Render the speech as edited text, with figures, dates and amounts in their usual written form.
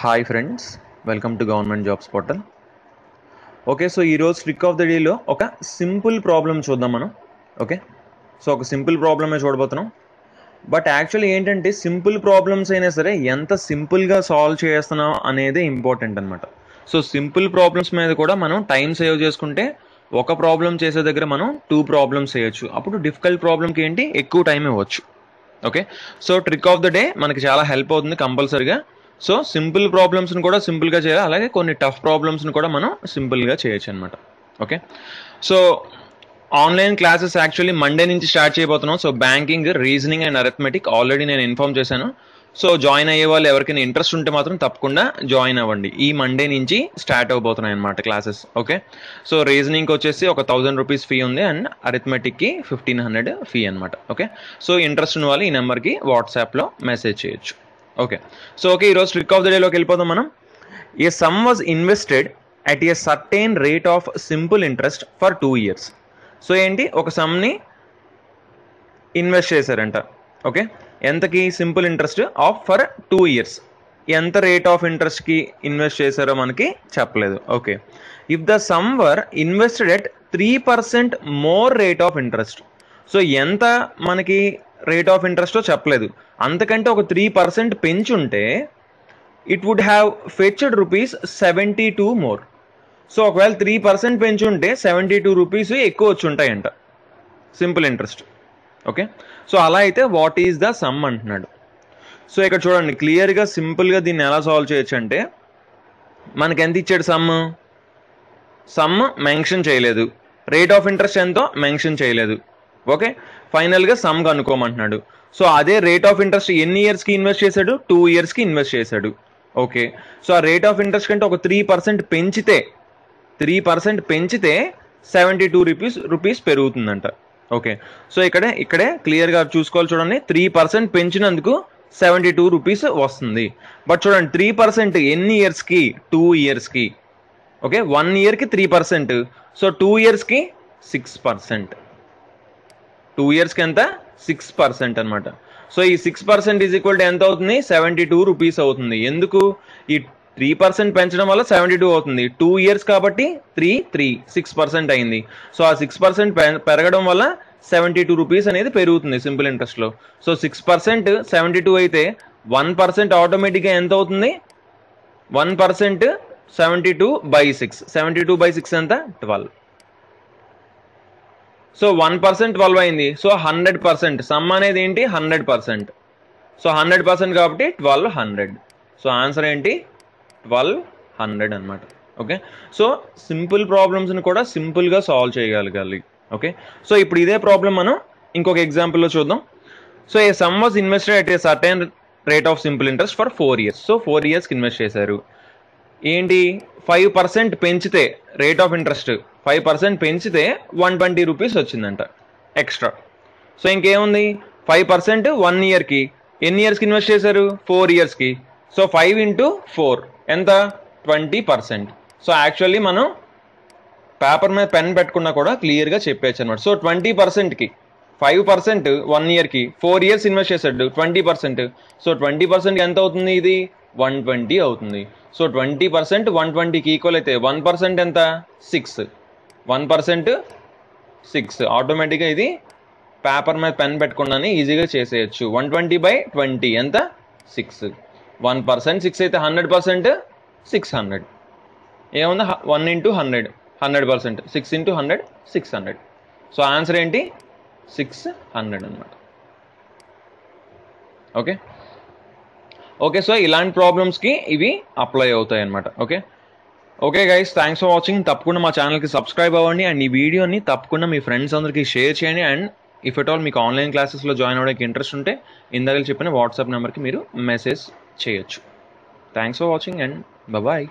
Hi friends, welcome to government jobs portal. Okay, so ఈరోజు trick of the డేలో ఒక simple problem చూద్దాం మనం. ఓకే, సో ఒక సింపుల్ ప్రాబ్లమే చూడబోతున్నాం. బట్ యాక్చువల్లీ ఏంటంటే సింపుల్ ప్రాబ్లమ్స్ అయినా సరే ఎంత సింపుల్గా సాల్వ్ చేస్తున్నాం అనేది ఇంపార్టెంట్ అనమాట. సో సింపుల్ ప్రాబ్లమ్స్ మీద కూడా మనం టైం సేవ్ చేసుకుంటే ఒక ప్రాబ్లం చేసే దగ్గర మనం 2 ప్రాబ్లమ్స్ చేయొచ్చు. అప్పుడు డిఫికల్ట్ ప్రాబ్లంకి ఏంటి ఎక్కువ టైం ఇవ్వచ్చు. Okay, so trick of the day మనకి చాలా హెల్ప్ అవుతుంది కంపల్సరీగా. సో సింపుల్ ప్రాబ్లమ్స్ని కూడా సింపుల్గా చేయాలి, అలాగే కొన్ని టఫ్ ప్రాబ్లమ్స్ని కూడా మనం సింపుల్గా చేయొచ్చు అనమాట. Okay, so online classes actually Monday నుంచి స్టార్ట్ చేయబోతున్నాం. So banking, reasoning and arithmetic already నేను ఇన్ఫార్మ్ చేశాను. సో జాయిన్ అయ్యే వాళ్ళు ఎవరికైనా ఇంట్రెస్ట్ ఉంటే మాత్రం తప్పకుండా జాయిన్ అవ్వండి. ఈ మండే నుంచి స్టార్ట్ అవబోతున్నాయి అనమాట క్లాసెస్. ఓకే, సో రీజనింగ్కి వచ్చేసి ఒక 1000 రూపీస్ ఫీ ఉంది అండ్ అరిథమెటిక్కి 1500 ఫీ అనమాట. ఓకే, సో ఇంట్రెస్ట్ ఉన్న వాళ్ళు ఈ నెంబర్కి వాట్సాప్లో మెసేజ్ చేయొచ్చు. ఓకే, సో ఓకే, ఈరోజు ట్రిక్ ఆఫ్ ద డేలోకి వెళ్ళిపోతాం మనం. A sum was invested at a certain rate of simple interest for 2 years. So ఏంటి, ఒక సమ్ని ఇన్వెస్ట్ చేశారంట. ఓకే, ఎంతకి? Simple interest of for 2 years. ఎంత రేట్ ఆఫ్ ఇంట్రెస్ట్కి ఇన్వెస్ట్ చేశారో మనకి చెప్పలేదు. Okay, if the sum were invested at 3% more rate of interest. So ఎంత మనకి రేట్ ఆఫ్ ఇంట్రెస్టో చెప్పలేదు, అంతకంటే ఒక 3% పెంచుంటే it would have fetched rupees 72 more. So ఒకవేళ 3% పెంచుంటే 72 రూపీస్ ఎక్కువ వచ్చి ఉంటాయంట సింపుల్ ఇంట్రెస్ట్. ఓకే, సో అలా అయితే వాట్ ఈజ్ ద సమ్ అంటున్నాడు. సో ఇక్కడ చూడండి క్లియర్గా సింపుల్గా దీన్ని ఎలా సాల్వ్ చేయొచ్చు అంటే, మనకి ఎంత ఇచ్చాడు సమ్ మెన్షన్ చేయలేదు, రేట్ ఆఫ్ ఇంట్రెస్ట్ ఎంతో మెన్షన్ చేయలేదు. ఓకే, ఫైనల్గా సమ్ కనుక్కోమంటున్నాడు. సో అదే రేట్ ఆఫ్ ఇంట్రెస్ట్ ఎన్ని ఇయర్స్కి ఇన్వెస్ట్ చేశాడు? 2 yearsకి ఇన్వెస్ట్ చేశాడు. ఓకే, సో ఆ రేట్ ఆఫ్ ఇంట్రెస్ట్ కంటే ఒక 3% పెంచితే 72 రూపీస్ పెరుగుతుందంట. ఓకే, సో ఇక్కడే క్లియర్గా చూసుకోవాలి. చూడండి, 3% పెంచినందుకు 72 రూపీస్ వస్తుంది. బట్ చూడండి 3% ఎన్ని ఇయర్స్కి? 2 yearsకి. Okay, 1 yearకి 3%, so 2 yearsకి 6%. 2 yearsకి ఎంత? 6% అనమాట. సో ఈ 6% ఈజ్ ఈక్వల్ టు ఎంత అవుతుంది? 72 రూపీస్ అవుతుంది. ఎందుకు? ఈ 3% పెంచడం వల్ల 72 అవుతుంది. 2 years కాబట్టి 6% అయింది. సో ఆ 6% పెరగడం వల్ల 72 రూపీస్ అనేది పెరుగుతుంది సింపుల్ ఇంట్రెస్ట్లో. సో 6% 72 అయితే 1% ఆటోమేటిక్గా ఎంత అవుతుంది? 1% 72/6. 72/6 ఎంత? 12. సో 1% 12 అయింది. సో 100%. సమ్ అనేది ఏంటి? 100%. సో 100% కాబట్టి 1200. సో ఆన్సర్ ఏంటి? 1200 అనమాట. ఓకే, సో సింపుల్ ప్రాబ్లమ్స్ని కూడా సింపుల్గా సాల్వ్ చేయగలగాలి. ఓకే, సో ఇప్పుడు ఇదే ప్రాబ్లం మనం ఇంకొక ఎగ్జాంపుల్లో చూద్దాం. So a sum was invested at a certain rate of simple interest for 4 years. So 4 yearsకి ఇన్వెస్ట్ చేశారు. ఏంటి? 5% పెంచితే రేట్ ఆఫ్ ఇంట్రెస్ట్ 5% పెంచితే 120 రూపీస్ వచ్చిందంట ఎక్స్ట్రా. సో ఇంకేముంది? 5% 1 yearకి. ఎన్ని ఇయర్స్కి ఇన్వెస్ట్ చేశారు? 4 yearsకి. సో 5 into 4 ఎంత? 20%. సో యాక్చువల్లీ మనం పేపర్ మీద పెన్ పెట్టుకున్నా కూడా క్లియర్గా చెప్పేయచ్చు అనమాట. సో 20%కి 5% 1 yearకి, 4 years ఇన్వెస్ట్ చేశాడు 20%. సో 20%కి ఎంత అవుతుంది? ఇది 120 అవుతుంది. సో 20% 120కి ఈక్వల్ అయితే 1% ఎంత? 6. 1% 6. ఆటోమేటిక్గా ఇది పేపర్ మీద పెన్ పెట్టుకున్నాను ఈజీగా చేసేయచ్చు. 120/20 ఎంత? 6. 1% 6 అయితే 100% 600. ఏముంది? 1 into 100 100%. 6 into 100 600. సో ఆన్సర్ ఏంటి? 600 అనమాట. ఓకే ఓకే, సో ఇలాంటి ప్రాబ్లమ్స్కి ఇవి అప్లై అవుతాయి అనమాట. Okay guys, thanks for watching. తప్పకుండా మా ఛానల్కి సబ్స్క్రైబ్ అవ్వండి అండ్ ఈ వీడియోని తప్పకుండా మీ ఫ్రెండ్స్ అందరికీ షేర్ చేయండి. అండ్ ఇఫ్ ఎట్ ఆల్ మీకు ఆన్లైన్ క్లాసెస్లో జాయిన్ అవ్వడానికి ఇంట్రెస్ట్ ఉంటే ఇందాక చెప్పిన వాట్సాప్ నెంబర్కి మీరు మెసేజ్ చేయొచ్చు. Thanks for watching and bye.